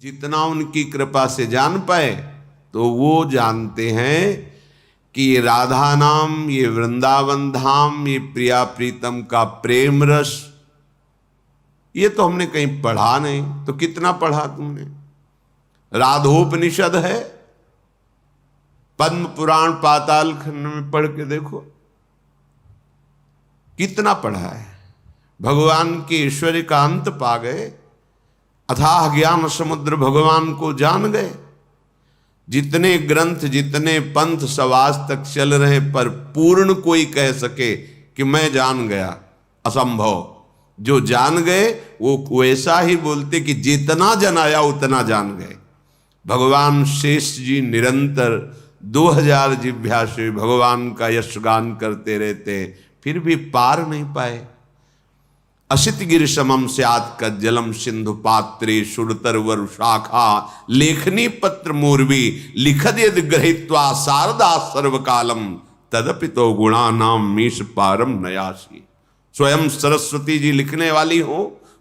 जितना उनकी कृपा से जान पाए तो वो जानते हैं कि ये राधा नाम, ये वृंदावन धाम, ये प्रिया प्रीतम का प्रेम रस, ये तो हमने कहीं पढ़ा नहीं। तो कितना पढ़ा तुमने? राधोपनिषद है, पद्म पुराण पाताल खंड में पढ़ के देखो, कितना पढ़ा है। भगवान के ऐश्वर्य का अंत पा गए, अथाह ज्ञान समुद्र भगवान को जान गए। जितने ग्रंथ, जितने पंथ सवास तक चल रहे, पर पूर्ण कोई कह सके कि मैं जान गया, असंभव। जो जान गए वो वैसा ही बोलते कि जितना जनाया उतना जान गए। भगवान शेष जी निरंतर 2000 जिह्वा से भगवान का यशगान करते रहते, फिर भी पार नहीं पाए। असित गिर समम स्यात् कज्जलम सिंधु पात्रे सुरतर वरु शाखा लेखनी पत्र मूर्वी लिखद यद गृहीत्वा शारदा सर्वकालम तदपि तो गुणा नाम मीश पारम नयासी। स्वयं सरस्वती जी लिखने वाली हो,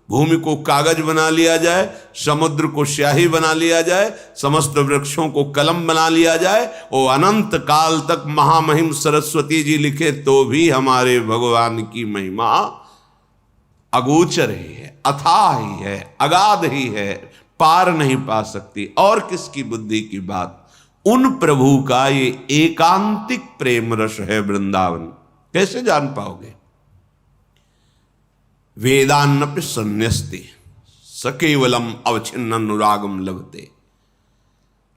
भूमि को कागज बना लिया जाए, समुद्र को स्याही बना लिया जाए, समस्त वृक्षों को कलम बना लिया जाए, और अनंत काल तक महामहिम सरस्वती जी लिखे तो भी हमारे भगवान की महिमा अगोचर ही है, अथाह ही है, अगाध ही है, पार नहीं पा सकती। और किसकी बुद्धि की बात? उन प्रभु का ये एकांतिक प्रेम रस है वृंदावन, कैसे जान पाओगे? वेदान्नपि संन्यस्ते स केवलम अवच्छिन्न अनुरागम लभते।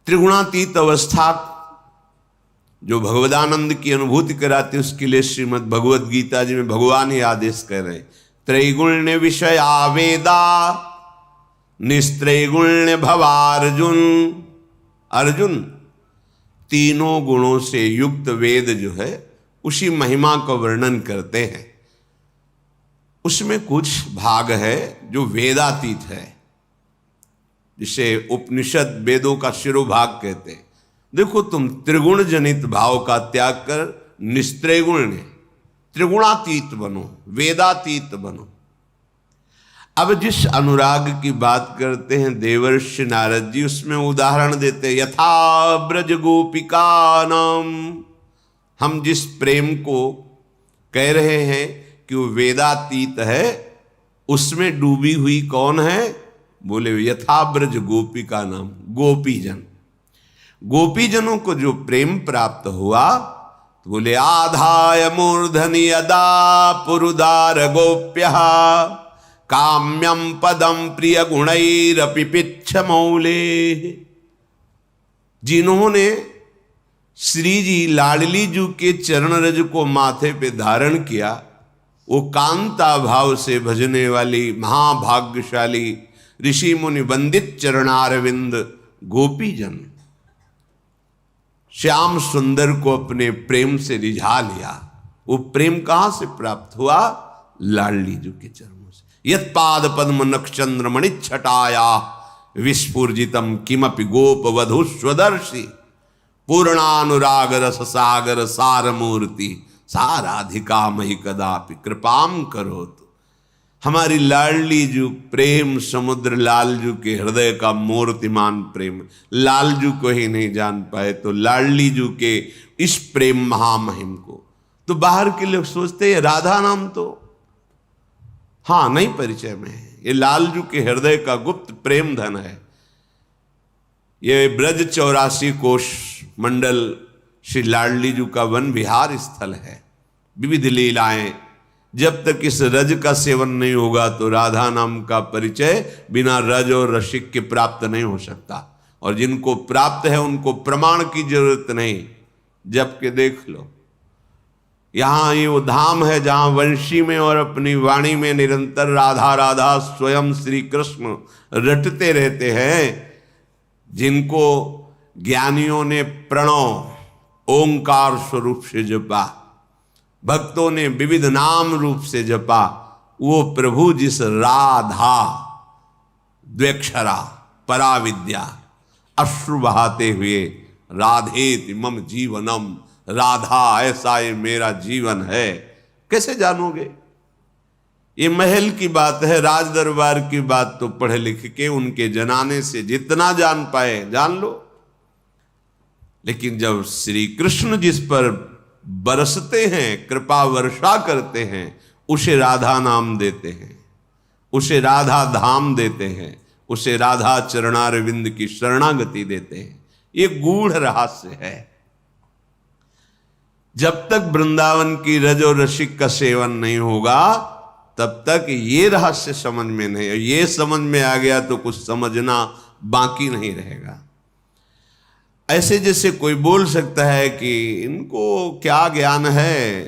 त्रिगुणातीत अवस्था जो भगवदानंद की अनुभूति कराती, उसके लिए श्रीमद् भगवद गीता जी में भगवान ही आदेश कर रहे, त्रैगुण्य विषया वेदा निस्त्रैगुण्य भवार्जुन। अर्जुन, तीनों गुणों से युक्त वेद जो है उसी महिमा का वर्णन करते हैं। उसमें कुछ भाग है जो वेदातीत है, जिसे उपनिषद वेदों का शिरोभाग कहते हैं। देखो, तुम त्रिगुण जनित भाव का त्याग कर निस्त्रैगुण्य त्रिगुणातीत बनो, वेदातीत बनो। अब जिस अनुराग की बात करते हैं देवर्षि नारद जी, उसमें उदाहरण देते हैं, यथा ब्रज गोपिका नाम। हम जिस प्रेम को कह रहे हैं कि वो वेदातीत है, उसमें डूबी हुई कौन है? बोले यथा ब्रज गोपिका नाम, गोपीजन। गोपीजनों को जो प्रेम प्राप्त हुआ, तो बोले आधाय मूर्धनि यदा पुरुदार गोप्य काम्यम पदम प्रिय गुणैरपि पिच्छ मौले। जिन्होंने श्री जी लाडली जी के चरण रज को माथे पे धारण किया, वो कांता भाव से भजने वाली महाभाग्यशाली ऋषि मुनि वंदित चरणारविंद गोपीजन श्याम सुंदर को अपने प्रेम से रिझा लिया। वो प्रेम कहां से प्राप्त हुआ? लाडली जी के चरणों से। यत् पाद पद्म नक्षचंद्र मणि छटाया विस्फुर्जितम किमपि गोप वधु स्वदर्शी पूर्णानुराग रस सागर सार मूर्ति साराधिका मही कदापि कृपाम करोतु। हमारी लाडली जू प्रेम समुद्र, लालजू के हृदय का मूर्तिमान प्रेम, लालजू को ही नहीं जान पाए तो लाडली जू के इस प्रेम महामहिम को तो बाहर के लोग सोचते हैं राधा नाम तो हाँ नहीं परिचय में है, ये लालजू के हृदय का गुप्त प्रेम धन है। ये ब्रज 84 कोश मंडल श्री लाडली जू का वन विहार स्थल है। विविध लीलाएं, जब तक इस रज का सेवन नहीं होगा तो राधा नाम का परिचय बिना रज और रसिक के प्राप्त नहीं हो सकता। और जिनको प्राप्त है उनको प्रमाण की जरूरत नहीं, जबकि देख लो यहाँ ये वो धाम है जहाँ वंशी में और अपनी वाणी में निरंतर राधा राधा स्वयं श्री कृष्ण रटते रहते हैं। जिनको ज्ञानियों ने प्रणव ओंकार स्वरूप से जपा, भक्तों ने विविध नाम रूप से जपा, वो प्रभु जिस राधा द्वेक्षरा पराविद्या अश्रु बहाते हुए राधेति मम जीवनम, राधा ऐसा ये मेरा जीवन है, कैसे जानोगे? ये महल की बात है, राज दरबार की बात तो पढ़ लिख के उनके जनाने से जितना जान पाए जान लो। लेकिन जब श्री कृष्ण जिस पर बरसते हैं, कृपा वर्षा करते हैं, उसे राधा नाम देते हैं, उसे राधा धाम देते हैं, उसे राधा चरणारविंद की शरणागति देते हैं। ये गूढ़ रहस्य है। जब तक वृंदावन की रज और रसिक का सेवन नहीं होगा तब तक ये रहस्य समझ में नहीं, ये समझ में आ गया तो कुछ समझना बाकी नहीं रहेगा। ऐसे जैसे कोई बोल सकता है कि इनको क्या ज्ञान है,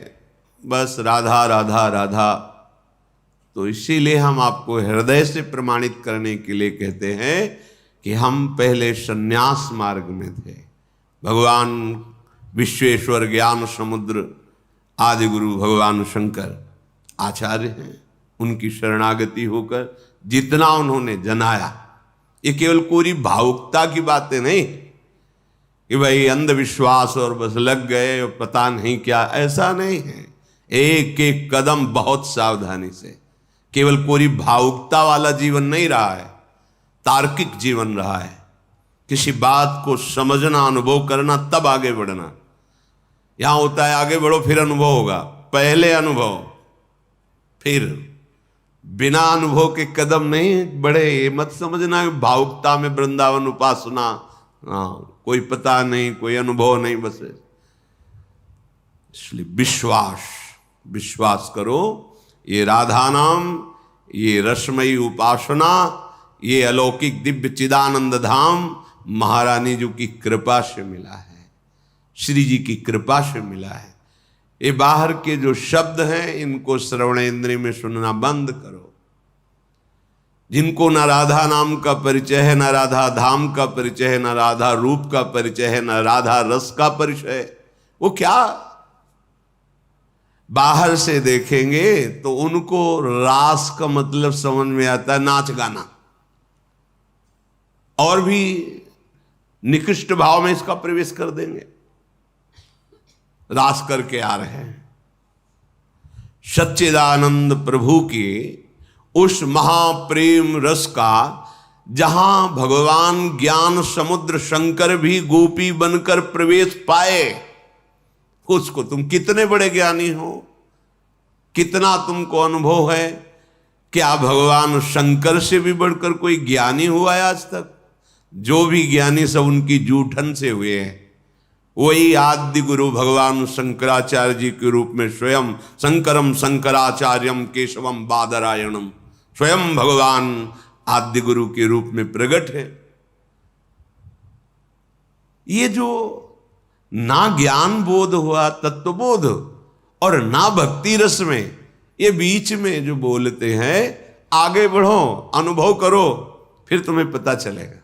बस राधा राधा राधा। तो इसीलिए हम आपको हृदय से प्रमाणित करने के लिए कहते हैं कि हम पहले संन्यास मार्ग में थे। भगवान विश्वेश्वर ज्ञान समुद्र आदि गुरु भगवान शंकर आचार्य हैं, उनकी शरणागति होकर जितना उन्होंने जनाया, ये केवल कोरी भावुकता की बातें नहीं कि भाई अंधविश्वास और बस लग गए और पता नहीं क्या, ऐसा नहीं है। एक एक कदम बहुत सावधानी से, केवल कोरी भावुकता वाला जीवन नहीं रहा है, तार्किक जीवन रहा है। किसी बात को समझना, अनुभव करना, तब आगे बढ़ना। यहां होता है आगे बढ़ो फिर अनुभव होगा, पहले अनुभव फिर। बिना अनुभव के कदम नहीं बढ़े। ये मत समझना भावुकता में वृंदावन उपासना, कोई पता नहीं, कोई अनुभव नहीं, बस। इसलिए विश्वास करो, ये राधा नाम, ये रसमयी उपासना, ये अलौकिक दिव्य चिदानंद धाम महारानी जी की कृपा से मिला है, श्री जी की कृपा से मिला है। ये बाहर के जो शब्द हैं इनको श्रवणेंद्रिय में सुनना बंद करो। जिनको न राधा नाम का परिचय है, न राधा धाम का परिचय है, न राधा रूप का परिचय है, न राधा रस का परिचय, वो क्या बाहर से देखेंगे तो उनको रास का मतलब समझ में आता है, नाच गाना, और भी निकृष्ट भाव में इसका प्रवेश कर देंगे। रास करके आ रहे हैं। सच्चिदानंद प्रभु के उस महाप्रेम रस का, जहां भगवान ज्ञान समुद्र शंकर भी गोपी बनकर प्रवेश पाए, उसको तुम कितने बड़े ज्ञानी हो, कितना तुमको अनुभव है। क्या भगवान शंकर से भी बढ़कर कोई ज्ञानी हुआ है आज तक? जो भी ज्ञानी सब उनकी जूठन से हुए हैं। वही आदि गुरु भगवान शंकराचार्य जी के रूप में स्वयं शंकरम शंकराचार्यम केशवम बादरायणम, स्वयं भगवान आदि गुरु के रूप में प्रकट है। ये जो ना ज्ञान बोध हुआ, तत्वबोध, और ना भक्ति रस में, ये बीच में जो बोलते हैं, आगे बढ़ो, अनुभव करो, फिर तुम्हें पता चलेगा।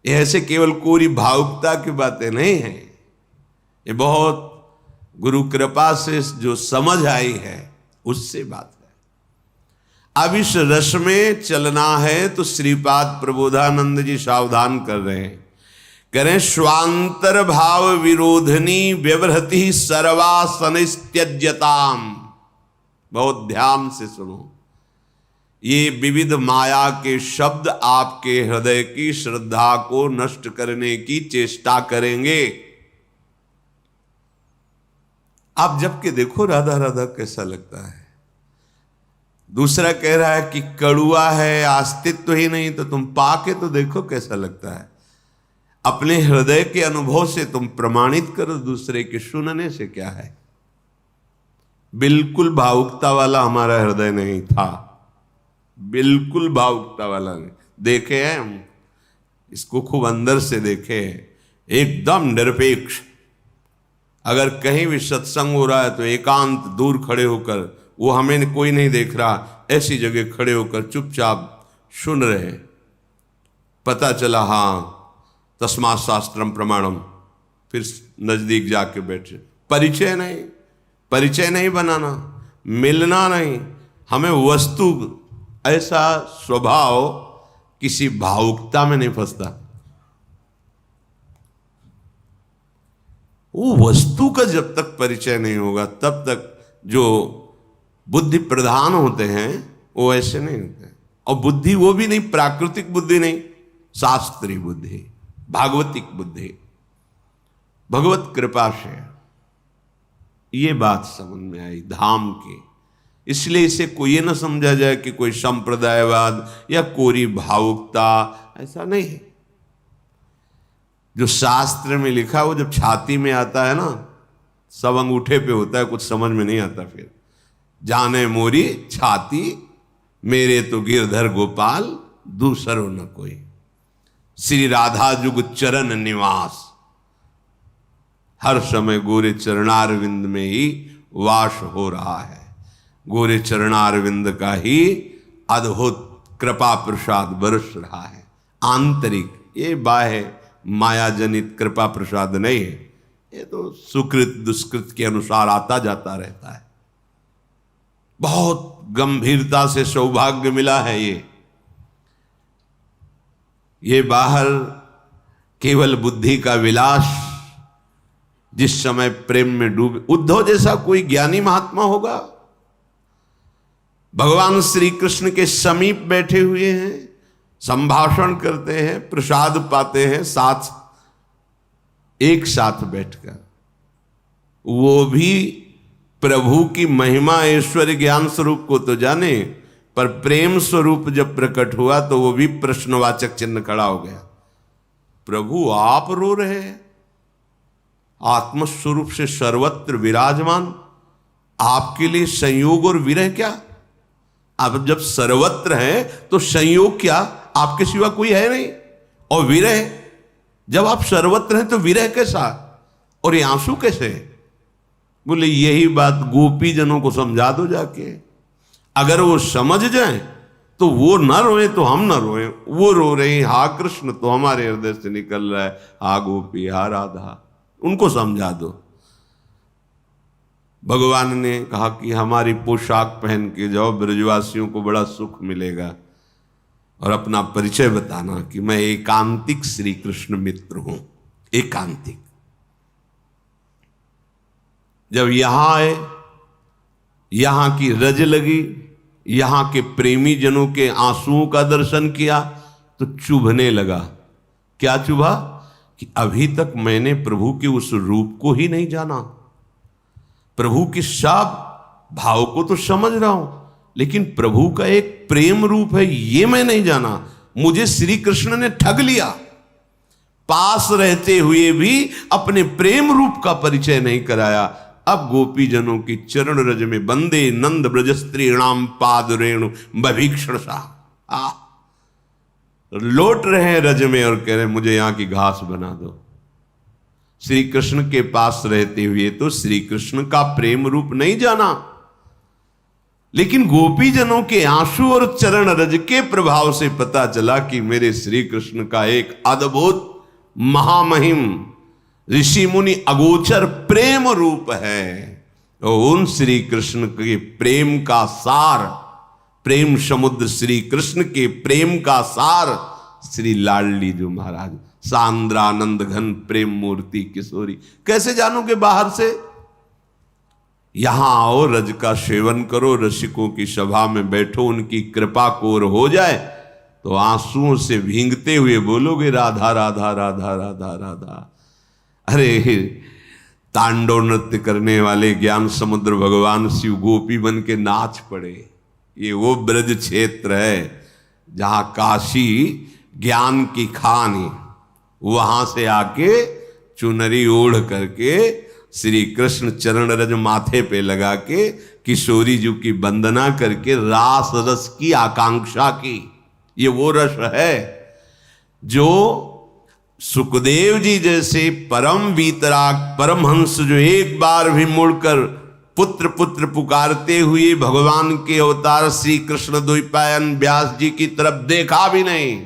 ये ऐसे केवल कोरी भावुकता की बातें नहीं है। ये बहुत गुरु कृपा से जो समझ आई है उससे बात है। अब इस रस में चलना है तो श्रीपाद प्रबोधानंद जी सावधान कर रहे हैं, करें स्वांतर भाव विरोधनी व्यवहृति सर्वासनस्त्यज्यताम। बहुत ध्यान से सुनो, ये विविध माया के शब्द आपके हृदय की श्रद्धा को नष्ट करने की चेष्टा करेंगे। आप जबकि देखो राधा राधा कैसा लगता है। दूसरा कह रहा है कि कड़ुआ है, अस्तित्व ही नहीं, तो तुम पाके तो देखो कैसा लगता है। अपने हृदय के अनुभव से तुम प्रमाणित करो, दूसरे के सुनने से क्या है। बिल्कुल भावुकता वाला हमारा हृदय नहीं था, बिल्कुल भावुकता वाला नहीं। देखे हैं हम इसको, खूब अंदर से देखे हैं, एकदम निरपेक्ष। अगर कहीं भी सत्संग हो रहा है तो एकांत दूर खड़े होकर, वो हमें कोई नहीं देख रहा, ऐसी जगह खड़े होकर चुपचाप सुन रहे। पता चला हाँ तस्मात् शास्त्रम प्रमाणम, फिर नजदीक जाके बैठे। परिचय नहीं बनाना, मिलना नहीं, हमें वस्तु, ऐसा स्वभाव किसी भावुकता में नहीं फंसता। वो वस्तु का जब तक परिचय नहीं होगा तब तक जो बुद्धि प्रधान होते हैं वो ऐसे नहीं होते। और बुद्धि वो भी नहीं, प्राकृतिक बुद्धि नहीं, शास्त्रीय बुद्धि, भागवतिक बुद्धि, भगवत कृपा से। ये बात समझ में आई धाम की। इसलिए इसे कोई ये ना समझा जाए कि कोई संप्रदायवाद या कोरी भावुकता, ऐसा नहीं है। जो शास्त्र में लिखा वो जब छाती में आता है ना, सब अंगूठे पे होता है, कुछ समझ में नहीं आता। फिर जाने मोरी छाती, मेरे तो गिरधर गोपाल, दूसरो न कोई। श्री राधा जुग चरण निवास, हर समय गोरे चरणारविंद में ही वास हो रहा है। गोरे चरणारविंद का ही अद्भुत कृपा प्रसाद बरस रहा है। आंतरिक, ये बाह्य माया जनित कृपा प्रसाद नहीं है। ये तो सुकृत दुष्कृत के अनुसार आता जाता रहता है। बहुत गंभीरता से सौभाग्य मिला है ये बाहर केवल बुद्धि का विलास। जिस समय प्रेम में डूबे, उद्धव जैसा कोई ज्ञानी महात्मा होगा, भगवान श्री कृष्ण के समीप बैठे हुए हैं, संभाषण करते हैं, प्रसाद पाते हैं, साथ एक साथ बैठकर। वो भी प्रभु की महिमा ऐश्वर्य ज्ञान स्वरूप को तो जाने, पर प्रेम स्वरूप जब प्रकट हुआ तो वो भी प्रश्नवाचक चिन्ह खड़ा हो गया। प्रभु आप रो रहे हैं, आत्मस्वरूप से सर्वत्र विराजमान, आपके लिए संयोग और विरह क्या? आप जब सर्वत्र हैं तो संयोग क्या? आपके सिवा कोई है नहीं। और विरह, जब आप सर्वत्र हैं तो विरह कैसा? और ये आंसू कैसे? बोले यही बात गोपी जनों को समझा दो जाके। अगर वो समझ जाएं तो वो ना रोए तो हम ना रोए। वो रो रहे हैं, हा कृष्ण तो हमारे हृदय से निकल रहा है, हा गोपी, हा राधा, उनको समझा दो। भगवान ने कहा कि हमारी पोशाक पहन के जाओ, ब्रजवासियों को बड़ा सुख मिलेगा, और अपना परिचय बताना कि मैं एकांतिक श्री कृष्ण मित्र हूं। एकांतिक। जब यहां आए, यहां की रज लगी, यहां के प्रेमी जनों के आंसुओं का दर्शन किया तो चुभने लगा। क्या चुभा? कि अभी तक मैंने प्रभु के उस रूप को ही नहीं जाना। प्रभु के सब भाव को तो समझ रहा हूं, लेकिन प्रभु का एक प्रेम रूप है ये मैं नहीं जाना। मुझे श्री कृष्ण ने ठग लिया। पास रहते हुए भी अपने प्रेम रूप का परिचय नहीं कराया। अब गोपी जनों की चरण रज में बंदे नंद ब्रज स्त्रीणाम पाद रेणु बभीक्षण सा लौट रहे हैं रज में और कह रहे हैं मुझे यहां की घास बना दो। श्री कृष्ण के पास रहते हुए तो श्री कृष्ण का प्रेम रूप नहीं जाना, लेकिन गोपी जनों के आंसू और चरण रज के प्रभाव से पता चला कि मेरे श्री कृष्ण का एक अद्भुत महामहिम ऋषि मुनि अगोचर प्रेम रूप है। और उन श्री कृष्ण के प्रेम का सार, प्रेम समुद्र श्री कृष्ण के प्रेम का सार श्री लाडली जो महाराज, सांद्रानंद घन प्रेम मूर्ति किशोरी। कैसे जानोगे बाहर से? यहां आओ, रज का सेवन करो, रसिकों की सभा में बैठो, उनकी कृपा कोर हो जाए तो आंसुओं से भींगते हुए बोलोगे राधा राधा राधा राधा राधा। अरे तांडव नृत्य करने वाले ज्ञान समुद्र भगवान शिव गोपी बन के नाच पड़े। ये वो ब्रज क्षेत्र है जहां काशी ज्ञान की खान है। वहां से आके चुनरी ओढ़ करके श्री कृष्ण चरण रज माथे पे लगा के किशोरी जी की वंदना करके रास रस की आकांक्षा की। ये वो रस है जो सुखदेव जी जैसे परम वीतराग परमहंस जो एक बार भी मुड़कर पुत्र पुत्र पुकारते हुए भगवान के अवतार श्री कृष्ण द्वैपायन व्यास जी की तरफ देखा भी नहीं,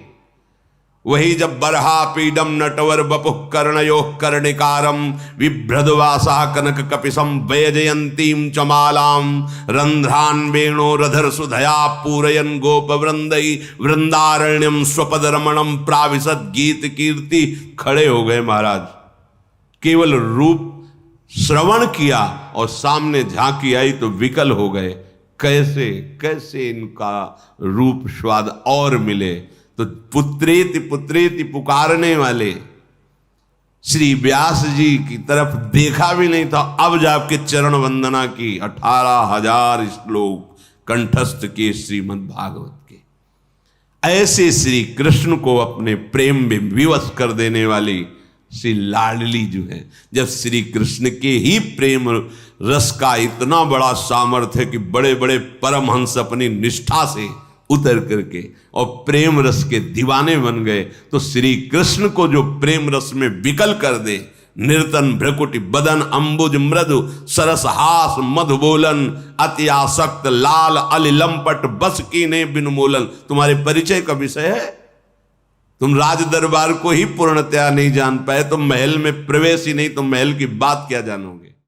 वही जब बरहा पीडम नटवर बपुः कर्णयोः कर्णिकारम विभ्रदवासा कनक कपिसम वैजयंतीम चमालाम रंध्रान वेणो रधर सुधया पूरयन गोप वृंदई वृंदारण्यम स्वपद रमणम प्राविशद गीत कीर्ति। खड़े हो गए महाराज, केवल रूप श्रवण किया और सामने झांकी आई तो विकल हो गए। कैसे कैसे इनका रूप स्वाद और मिले। तो पुत्रेति पुत्रेति पुकारने वाले श्री व्यास जी की तरफ देखा भी नहीं था, अब जाके चरण वंदना की। 18,000 श्लोक कंठस्थ किए श्रीमद् भागवत के। ऐसे श्री कृष्ण को अपने प्रेम में विवश कर देने वाली श्री लाडली जो है, जब श्री कृष्ण के ही प्रेम रस का इतना बड़ा सामर्थ्य है कि बड़े बड़े परमहंस अपनी निष्ठा से उतर करके और प्रेम रस के दीवाने बन गए, तो श्री कृष्ण को जो प्रेम रस में विकल कर दे, निर्तन भ्रकुटि बदन अम्बुज मृदु सरस हास मधुबोलन अति आसक्त लाल अलिलंपट बस की ने बिनुमोलन। तुम्हारे परिचय का विषय है, तुम राज दरबार को ही पूर्णतया नहीं जान पाए, तुम महल में प्रवेश ही नहीं, तुम महल की बात क्या जानोगे।